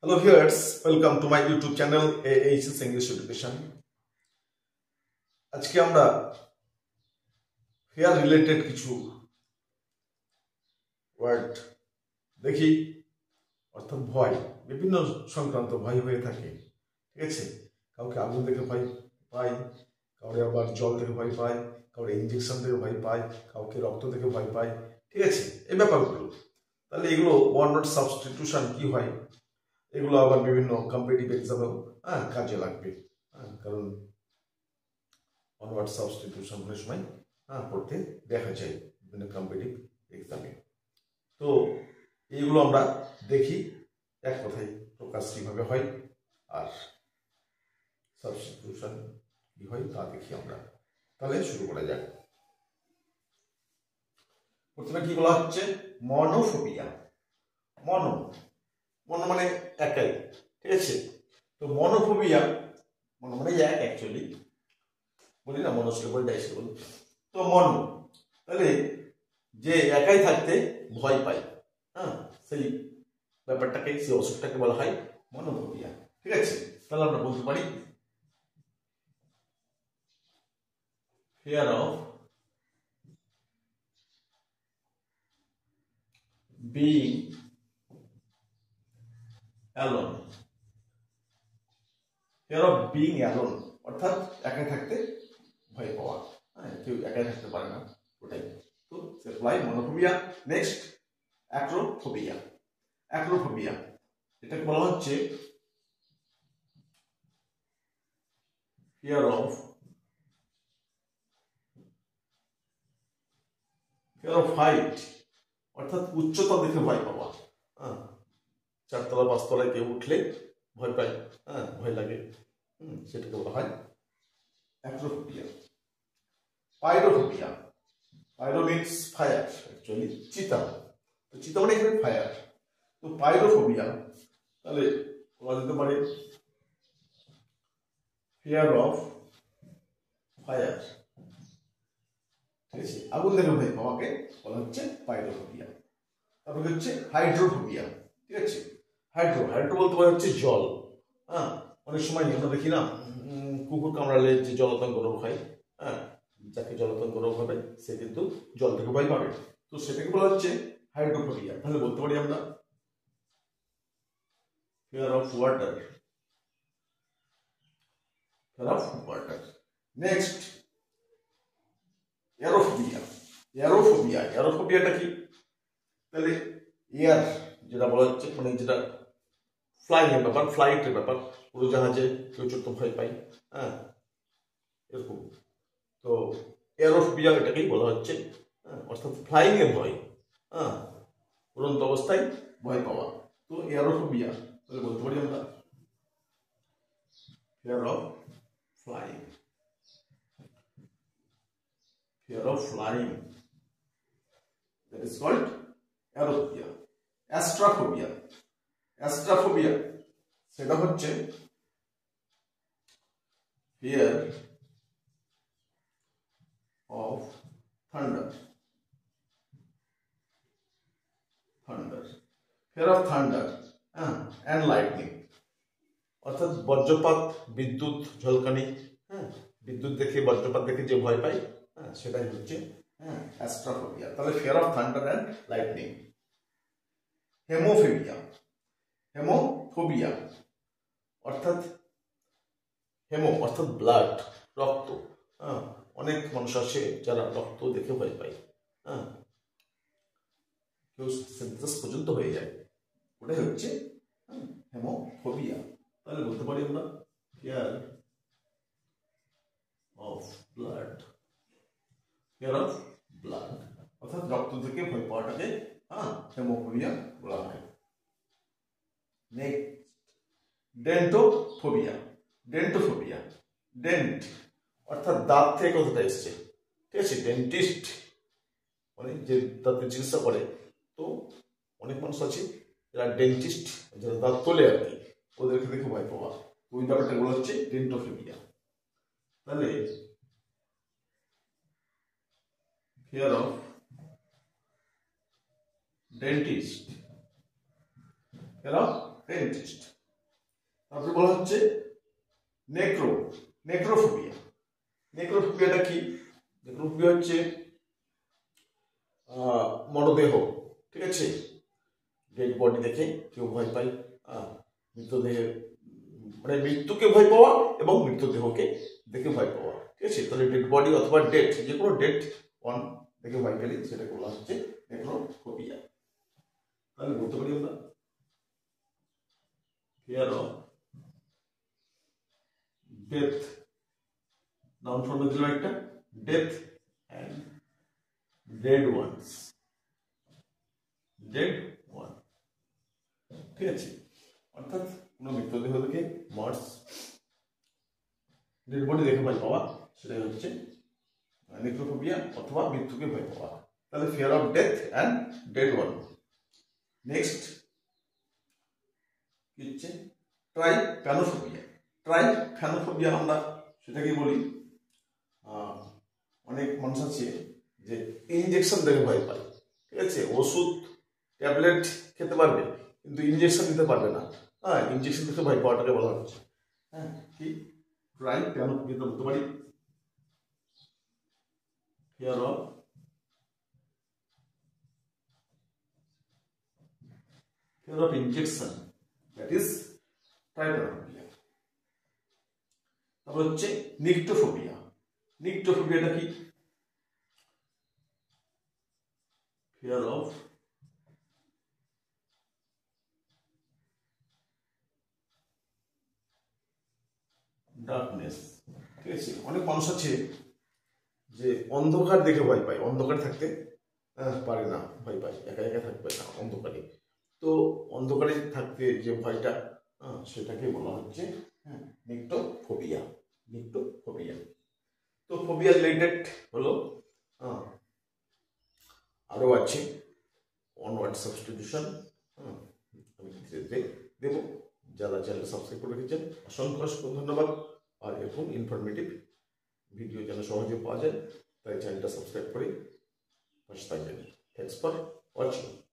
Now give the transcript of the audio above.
Hello viewers, welcome to my YouTube channel AHS English Education. আজকে আমরা fair related কিছু word দেখি, অর্থাৎ ভয়, বিভিন্ন সংক্রান্ত ভয় হয়ে থাকে। ঠিক আছে, কাউকে আগুন দেখে ভয় পায়, কাউকে আবার জল থেকে ভয় পায়, কাউকে ইঞ্জেকশন থেকে ভয় পায়, কাউকে রক্ত থেকে ভয় পায়। ঠিক আছে, এই ব্যাপারগুলো তাহলে এগুলো ওয়ার্ড নট সাবস্টিটিউশন কি হয়, এগুলো আবার বিভিন্ন কম্পিটিটিভ এক্সামেও কাজে লাগবে। কারণ ওয়ান ওয়ার্ড সাবস্টিটিউশন অনেক সময় পড়তে দেখা যায় বিভিন্ন কম্পিটিটিভ এক্সামে। তো এইগুলো আমরা দেখি এক কথায় প্রকাশ কিভাবে হয় আর সাবস্টিটিউশন কি হয় তা দেখি আমরা। তাহলে শুরু করা যাক। প্রথমে কি বলা হচ্ছে? মনোফোবিয়া। মনো মানে একাই। ঠিক আছে, তো মনোফোবিয়া মানে এক, অ্যাকচুয়ালি বলি না মনোস্টেবল ডাইস্টেবল। তো মনো তাহলে যে একাই থাকতে ভয় পায়, সেই ব্যাপারটাকে, সেই অসুখটাকে বলা হয় মনোফোবিয়া। ঠিক আছে, তাহলে আমরা বলতে পারি fear of being alone. Fear of being alone অর্থাৎ একাই থাকতে ভয় পাওয়া। কেউ একাই থাকতে পারে না, ওটাই তো সেপ্লাই মনোফোবিয়া। Next acrophobia. অ্যাক্রোফোবিয়া এটাকে বলা হচ্ছে ফিয়ার অফ হাইট, অর্থাৎ উচ্চতা দেখে ভয় পাওয়া। চারতলা পাঁচতলায় কেউ উঠলে ভয় পায়, ভয় লাগে, সেটাকে বলা হয় অ্যাক্রোফোবিয়া। পাইরোফোবিয়া। পাইরো মিনস ফায়ার, অ্যাকচুয়ালি চিতা, তো চিতা মানে এখানে ফায়ার। তো পাইরোফোবিয়া তাহলে বলা যেতে পারে ফিয়ার অফ ফায়ার। ঠিক আছে, আগুন দেখে ভয় পাওয়াকে বলা হচ্ছে পাইরোফোবিয়া। তারপরে হচ্ছে হাইড্রোফোবিয়া। ঠিক আছে, হাইড্রো বলতে পারে হচ্ছে জল। অনেক সময় আমরা দেখি না, কুকুর কামড়ালে যে জলাতঙ্ক রোগ হয়, যাকে জলাতঙ্ক রোগ হবে সে কিন্তু জল থেকে ভয় পাবে, তো সেটাকে বলা হচ্ছে হাইড্রোফোবিয়া। তাহলে বলতে পারি আমরা fear of water. Fear of water. Next aerophobia. এরোফোবিয়াটা কি? তাহলে এয়ার যেটা বলা হচ্ছে, মানে যেটা ফ্লাইং এর ব্যাপার, ফ্লাইটের ব্যাপার, উড়োজাহাজে কেউ চড়তে ভয় পাই, এরকম। তো এরোফোবিয়া এটাকেই বলা হচ্ছে, অর্থাৎ ফ্লাইং এর ভয়, উড়ন্ত অবস্থায় ভয় পাওয়া। তো এরোফোবিয়া তাহলে বলতে পারি আমরা fear of flying. Fear of flying, that is called aerophobia. অ্যাস্ট্রাফোবিয়া। অ্যাস্ট্রাফোবিয়া সেটা হচ্ছে fear of thunder. Fear of thunder and lightning, অর্থাৎ বজ্রপাত, বিদ্যুৎ ঝলকানি, বিদ্যুৎ দেখে, বজ্রপাত দেখে যে ভয় পায়, সেটাই হচ্ছে অ্যাস্ট্রাফোবিয়া। তাহলে fear of thunder and lightning. Haemophobia অর্থাৎ অর্থাৎ ব্লাড, রক্ত। অনেক মানুষ আছে যারা রক্ত দেখে ভয় পায়, কেউ সেন্সাস পর্যন্ত হয়ে যায়, ওটাই হচ্ছে হেমোফোবিয়া। তাহলে বলতে পারি আমরা fear of blood. Fear of blood অর্থাৎ রক্ত থেকে ভয় পাওয়াটাকে হেমোফোবিয়া বলা হয়। নেক্সট ডেন্টোফোবিয়া। ডেন্ট অর্থাৎ দাঁত থেকে কথাটা এসছে। ঠিক আছে, ডেন্টিস্ট মানে যে দাঁতের চিকিৎসা করে, তো অনেক মানুষ আছে যারা ডেন্টিস্ট, যারা দাঁত তোলে আর কি, ওদেরকে দেখে ভয় পাওয়া, ওই ব্যাপারটা বলা হচ্ছে ডেন্টোফোবিয়া। তাহলে fear of dentist, fear of dentist. তারপরে বলা হচ্ছে নেক্রোফোবিয়া। নেক্রোফোবিয়াটা কি? নেক্রোফোবিয়া হচ্ছে মরদেহ, ঠিক আছে, ডেড বডি দেখে কেউ ভয় পায়, মৃতদেহে মানে মৃত্যুকে ভয় পাওয়া এবং মৃতদেহকে দেখে ভয় পাওয়া, ঠিক আছে। তাহলে ডেড বডি অথবা ডেথ, যে কোনো ডেথ ওয়ান দেখে ভয় পেলে সেটাকে বলা হচ্ছে নেক্রোফোবিয়া। তাহলে বলতে পারি আমরা ফিয়ার অফ ডেথ, নাউন ফর্মে দিলাম একটা, death and dead ones, dead one, ঠিক আছে। অর্থাৎ কোনো মৃতদেহ দেখে মার্স ডেড বডি দেখে ভয় পাওয়া, সেটাই হচ্ছে নেক্রোফোবিয়া অথবা মৃত্যুকে ভয় পাওয়া। তাহলে fear of death and dead one. Next কি হচ্ছে ট্রাইপ্যানোফোবিয়া। ট্রাইপ্যানোফোবিয়া আমরা সেটাকে বলি, অনেক মানুষ আছে যে ইনজেকশন দেখে ভয় পায়, ঠিক আছে। ওষুধ ট্যাবলেট খেতে পারবে কিন্তু ইনজেকশন দিতে পারবে না, ইনজেকশন দেখে ভয় পাওয়াটাকে বলা হচ্ছে কি ট্রাইপ্যানোফোবিয়া। বলতে পারি fear of injection, that is trypanophobia. তারপর হচ্ছে নিকটোফোবিয়া। নিকটোফোবিয়াটা কি? ফিয়ার অফ ডার্কনেস, ঠিক আছে। অনেক মানুষ আছে যে অন্ধকার দেখে ভয় পায়, অন্ধকার থাকতে পারে না, ভয় পায়, একা একা থাকবে না অন্ধকারে। তো অন্ধকারে থাকতে যে ভয়টা, সেটাকে বলা হচ্ছে নিকটোফোবিয়া। নিকটোফোবিয়া। তো ফোবিয়া রিলেটেড হলো, আরো আছে অনওয়ার্ড সাবস্টিটিউশন, আমি ধীরে ধীরে দেব। যারা চ্যানেল সাবস্ক্রাইব করে রেখেছেন অসংখ্য ধন্যবাদ। আর এরকম ইনফরমেটিভ ভিডিও যেন সহজে পাওয়া যায়, তাই চ্যানেলটা সাবস্ক্রাইব করে পাশে থাকবেন। Thanks for watching.